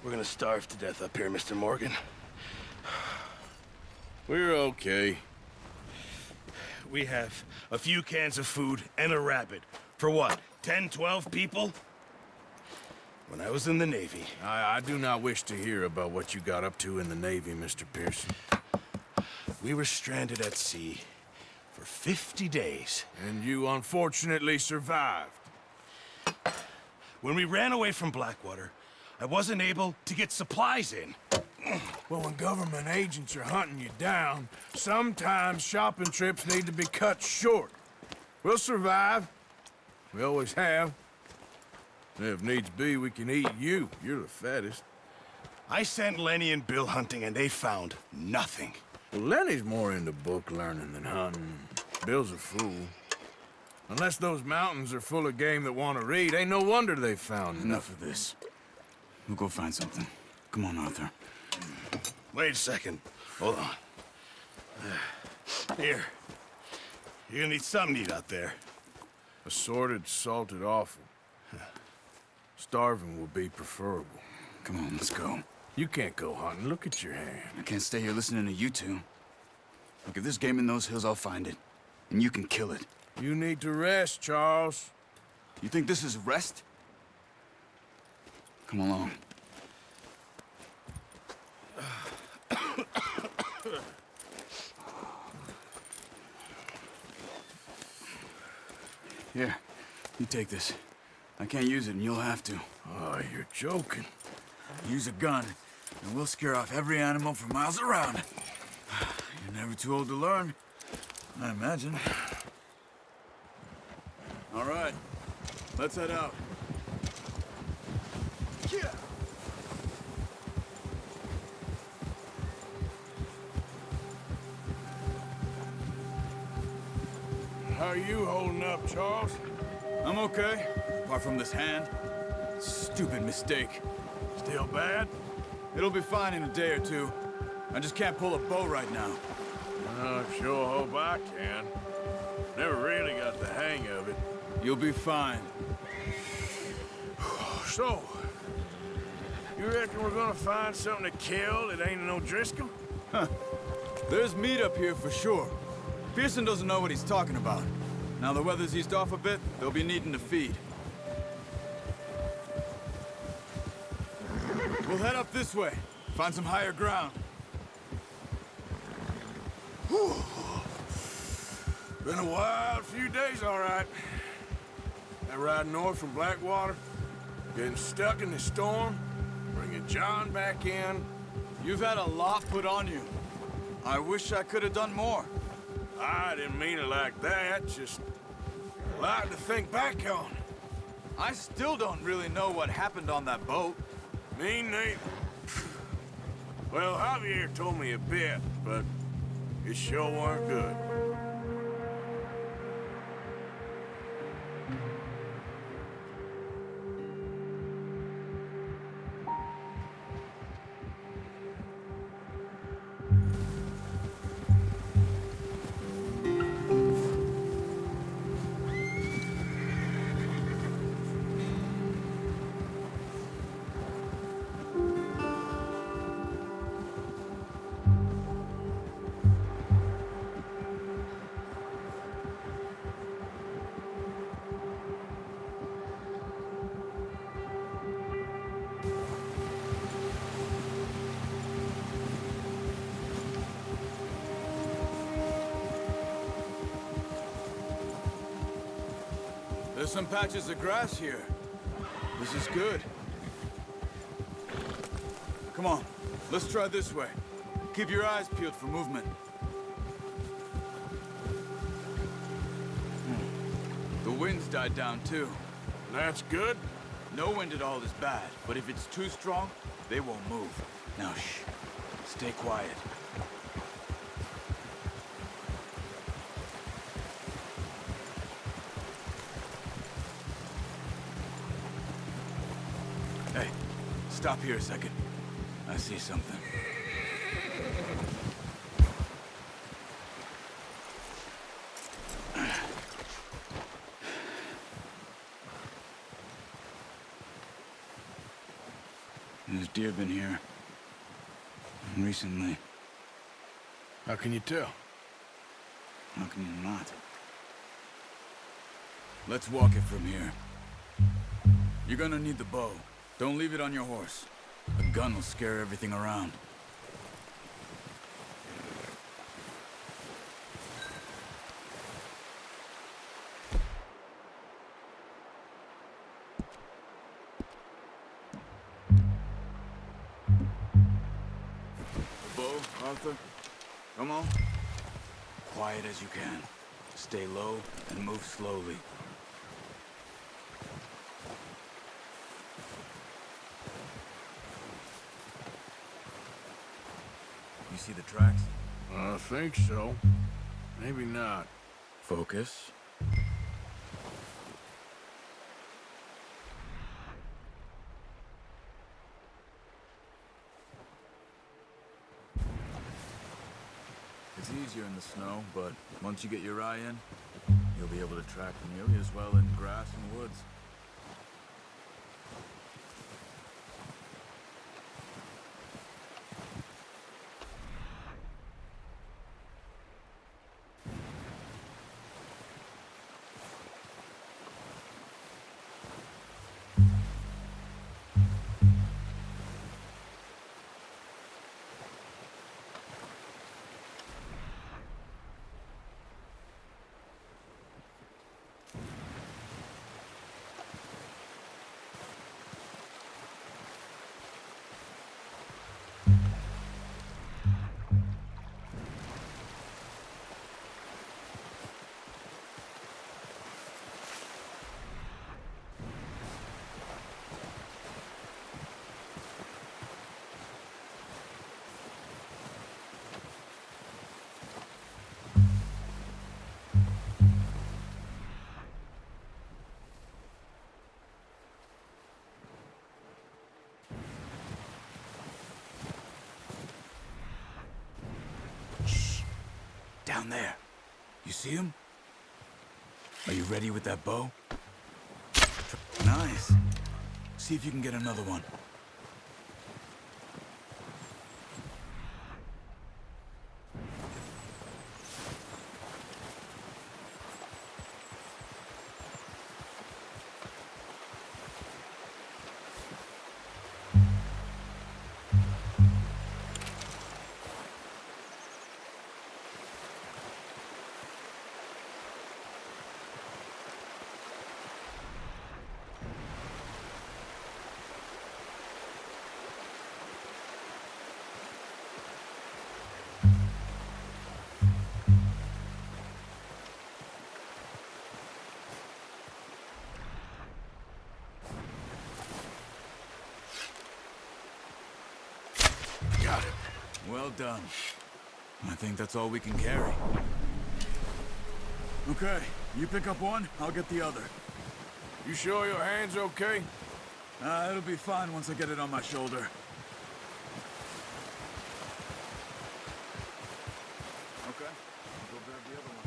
We're gonna starve to death up here, Mr. Morgan. We're okay. We have a few cans of food and a rabbit. For what, 10, 12 people? When I was in the Navy... I do not wish to hear about what you got up to in the Navy, Mr. Pearson. We were stranded at sea for 50 days. And you unfortunately survived. When we ran away from Blackwater, I wasn't able to get supplies in. Well, when government agents are hunting you down, sometimes shopping trips need to be cut short. We'll survive. We always have. And if needs be, we can eat you. You're the fattest. I sent Lenny and Bill hunting, and they found nothing. Well, Lenny's more into book learning than hunting. Bill's a fool. Unless those mountains are full of game that want to read, ain't no wonder they found Enough of this. We'll go find something. Come on, Arthur. Wait a second. Hold on. Here. You're gonna need something to eat out there. Assorted, salted offal. Starving would be preferable. Come on, let's go. You can't go hunting. Look at your hand. I can't stay here listening to you two. Look, if there's game in those hills, I'll find it. And you can kill it. You need to rest, Charles. You think this is rest? Come along. Here, you take this. I can't use it, and you'll have to. Oh, you're joking. Use a gun, and we'll scare off every animal for miles around. You're never too old to learn, I imagine. All right, let's head out. Yeah. How are you holding up, Charles? I'm okay, apart from this hand. Stupid mistake. Still bad? It'll be fine in a day or two. I just can't pull a bow right now. I sure hope I can. Never really got the hang of it. You'll be fine. So, you reckon we're gonna find something to kill that ain't no Driscoll? Huh. There's meat up here for sure. Pearson doesn't know what he's talking about. Now the weather's eased off a bit, they'll be needing to feed. We'll head up this way. Find some higher ground. Whew. Been a wild few days, all right. That ride north from Blackwater, getting stuck in the storm, bringing John back in. You've had a lot put on you. I wish I could have done more. I didn't mean it like that, just a lot to think back on. I still don't really know what happened on that boat. Me neither. Well, Javier told me a bit, but it sure weren't good. There's some patches of grass here. This is good. Come on, let's try this way. Keep your eyes peeled for movement. The wind's died down too. That's good. No wind at all is bad, but if it's too strong, they won't move. Now shh, stay quiet. Hey, stop here a second. I see something. There's deer been here. Recently. How can you tell? How can you not? Let's walk it from here. You're gonna need the bow. Don't leave it on your horse. A gun will scare everything around. The bow, Arthur? Come on. Quiet as you can. Stay low and move slowly. You see the tracks? I think so. Maybe not. Focus. It's easier in the snow, but once you get your eye in, you'll be able to track nearly as well in grass and woods. Down there. You see him? Are you ready with that bow? Nice. See if you can get another one. Got it. Well done. I think that's all we can carry. Okay, you pick up one, I'll get the other. You sure your hand's okay? It'll be fine once I get it on my shoulder. Okay, I'll go grab the other one.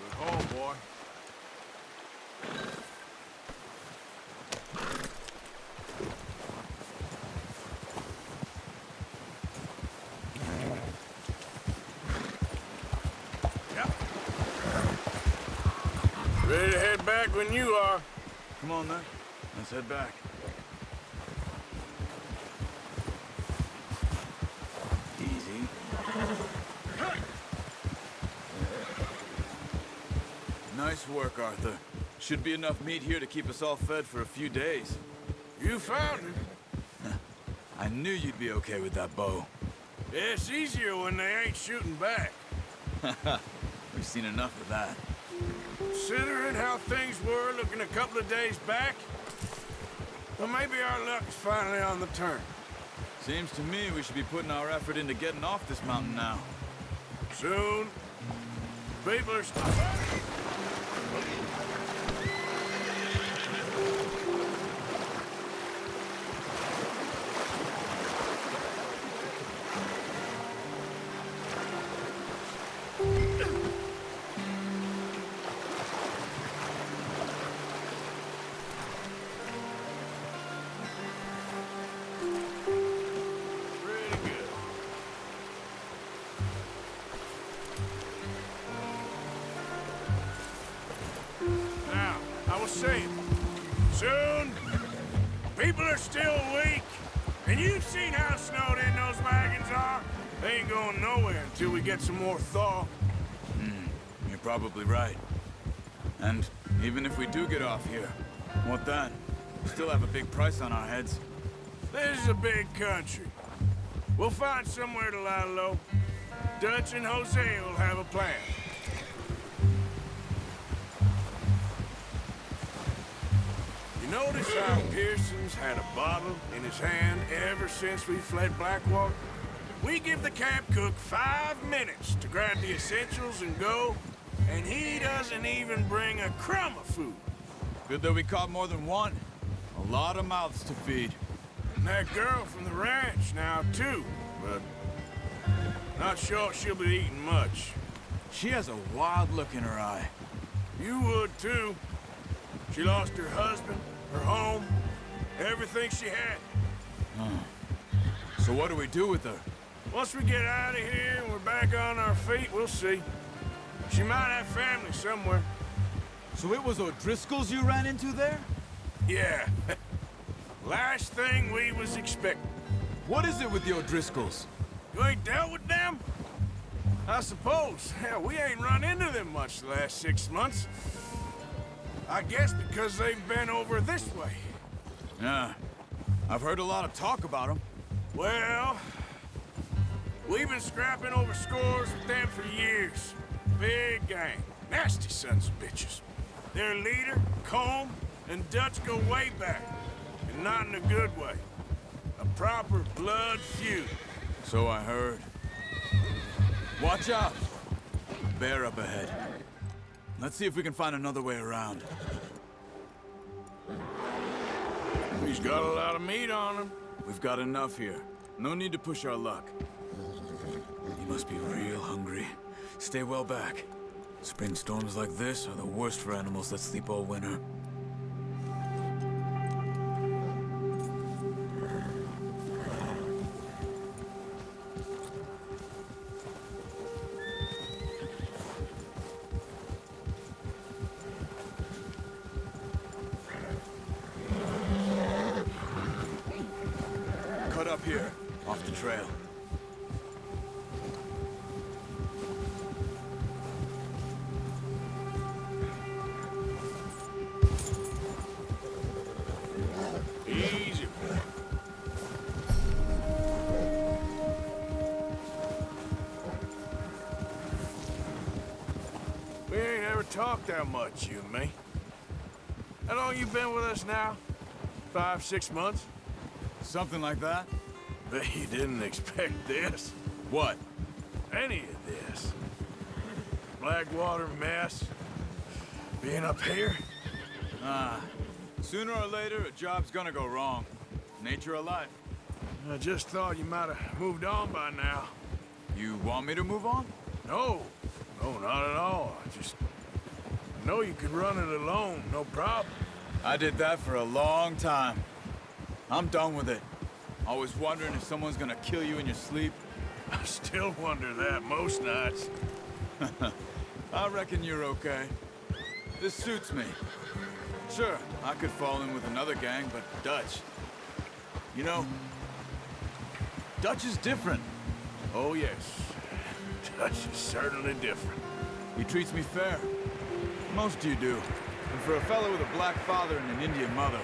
Good haul, boy. Ready to head back when you are. Come on then, let's head back. Nice work, Arthur. Should be enough meat here to keep us all fed for a few days. You found it. I knew you'd be okay with that bow. Yeah, it's easier when they ain't shooting back. We've seen enough of that. Considering how things were looking a couple of days back, well, maybe our luck is finally on the turn. Seems to me we should be putting our effort into getting off this mountain now. Soon, people are... saying. Soon, people are still weak, and you've seen how snowed in those wagons are. They ain't going nowhere until we get some more thaw. You're probably right. And even if we do get off here, what then? We still have a big price on our heads. This is a big country. We'll find somewhere to lie low. Dutch and Jose will have a plan. You notice how Pearson's had a bottle in his hand ever since we fled Blackwater? We give the camp cook 5 minutes to grab the essentials and go, and he doesn't even bring a crumb of food. Good that we caught more than one. A lot of mouths to feed. And that girl from the ranch now, too, but not sure she'll be eating much. She has a wild look in her eye. You would, too. She lost her husband, her home, everything she had. So what do we do with her? Once we get out of here and we're back on our feet, we'll see. She might have family somewhere. So it was O'Driscoll's you ran into there? Yeah. Last thing we was expecting. What is it with the O'Driscolls? You ain't dealt with them? I suppose. Hell, we ain't run into them much the last 6 months. I guess because they've been over this way. Yeah. I've heard a lot of talk about them. Well, we've been scrapping over scores with them for years. Big gang. Nasty sons of bitches. Their leader, Combe, and Dutch go way back. And not in a good way. A proper blood feud. So I heard. Watch out! Bear up ahead. Let's see if we can find another way around. He's got a lot of meat on him. We've got enough here. No need to push our luck. You must be real hungry. Stay well back. Spring storms like this are the worst for animals that sleep all winter. Cut up here, off the trail. Easy. We ain't ever talked that much, you and me. How long you been with us now? 5, 6 months? Something like that? Bet you didn't expect this. What? Any of this. Blackwater mess. Being up here. Sooner or later, a job's gonna go wrong. Nature of life. I just thought you might have moved on by now. You want me to move on? No. No, not at all. I know you could run it alone, no problem. I did that for a long time. I'm done with it. Always wondering if someone's gonna kill you in your sleep. I still wonder that most nights. I reckon you're okay. This suits me. Sure, I could fall in with another gang, but Dutch... You know, Dutch is different. Oh, yes. Dutch is certainly different. He treats me fair. Most of you do. And for a fellow with a black father and an Indian mother,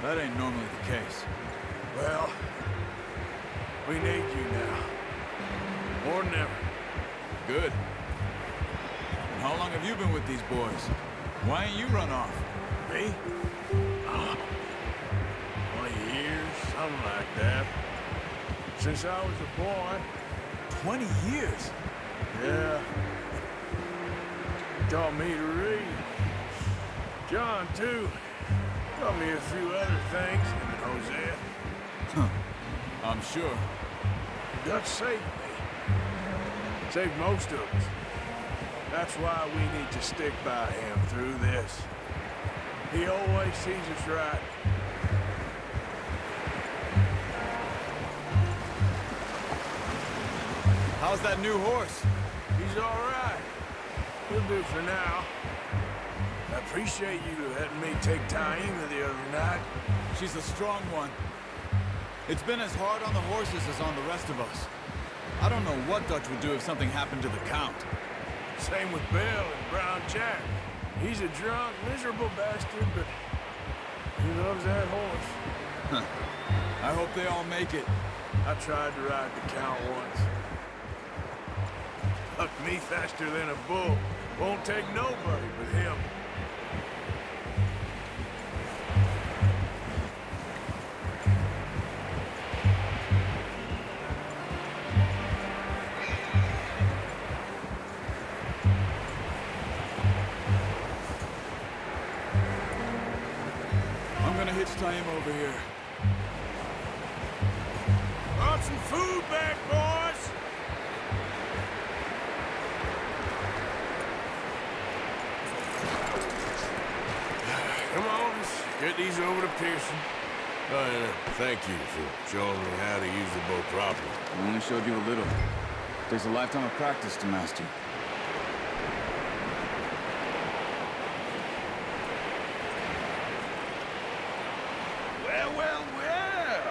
that ain't normally the case. Well, we need you now. More than ever. Good. And how long have you been with these boys? Why ain't you run off? Me? 20 years, something like that. Since I was a boy. 20 years? Yeah. Taught me to read. John, too. Taught me a few other things, him and Hosea. Huh. I'm sure. Dutch saved me. Saved most of us. That's why we need to stick by him through this. He always sees us right. How's that new horse? He's all right. He'll do for now. I appreciate you letting me take Taima the other night. She's a strong one. It's been as hard on the horses as on the rest of us. I don't know what Dutch would do if something happened to the Count. Same with Bill and Brown Jack. He's a drunk, miserable bastard, but he loves that horse. Huh. I hope they all make it. I tried to ride the Count once. Hucked me faster than a bull. Won't take nobody but him. I'm gonna hitch Taima over here. Brought some food back, boys! Come on, let's get these over to Pearson. Thank you for showing me how to use the boat properly. I only showed you a little. Takes a lifetime of practice to master. Well, well, well!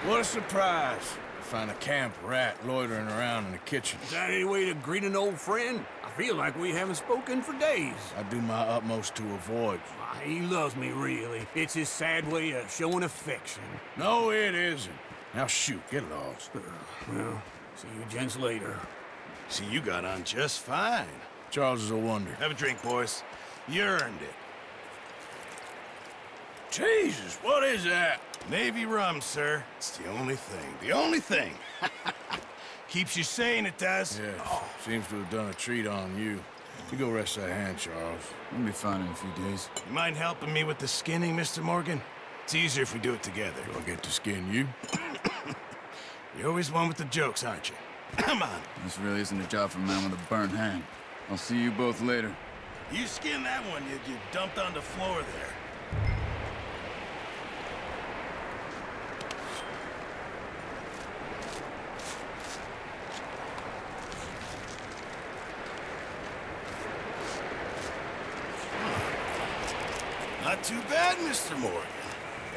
What a surprise. Find a camp rat loitering around in the kitchen. Is that any way to greet an old friend? I feel like we haven't spoken for days. I do my utmost to avoid you. Why, he loves me, really. It's his sad way of showing affection. No, it isn't. Now shoot, get lost. Well, see you gents later. See, you got on just fine. Charles is a wonder. Have a drink, boys. You earned it. Jesus, what is that? Navy rum, sir. It's the only thing. The only thing. Keeps you sane, it does. Yes, seems to have done a treat on you. You go rest that hand, Charles. We'll be fine in a few days. You mind helping me with the skinning, Mr. Morgan? It's easier if we do it together. Do I get to skin you? You're always one with the jokes, aren't you? Come on. This really isn't a job for a man with a burnt hand. I'll see you both later. You skin that one you dumped on the floor there. Not too bad, Mr. Morgan.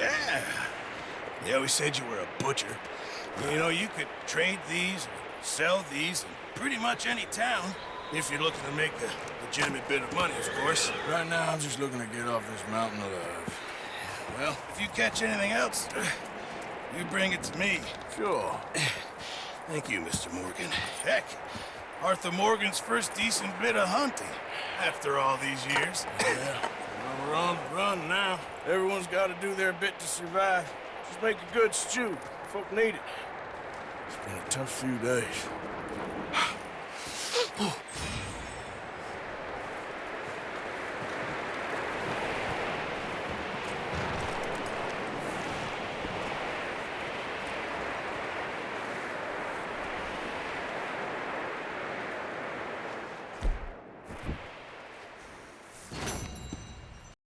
Yeah. They always said you were a butcher. You know, you could trade these, or sell these in pretty much any town, if you're looking to make a legitimate bit of money, of course. Right now, I'm just looking to get off this mountain alive. Well, if you catch anything else, you bring it to me. Sure. Thank you, Mr. Morgan. Heck, Arthur Morgan's first decent bit of hunting after all these years. Yeah. Well, we're on the run now. Everyone's got to do their bit to survive. Just make a good stew. Folk need it. It's been a tough few days.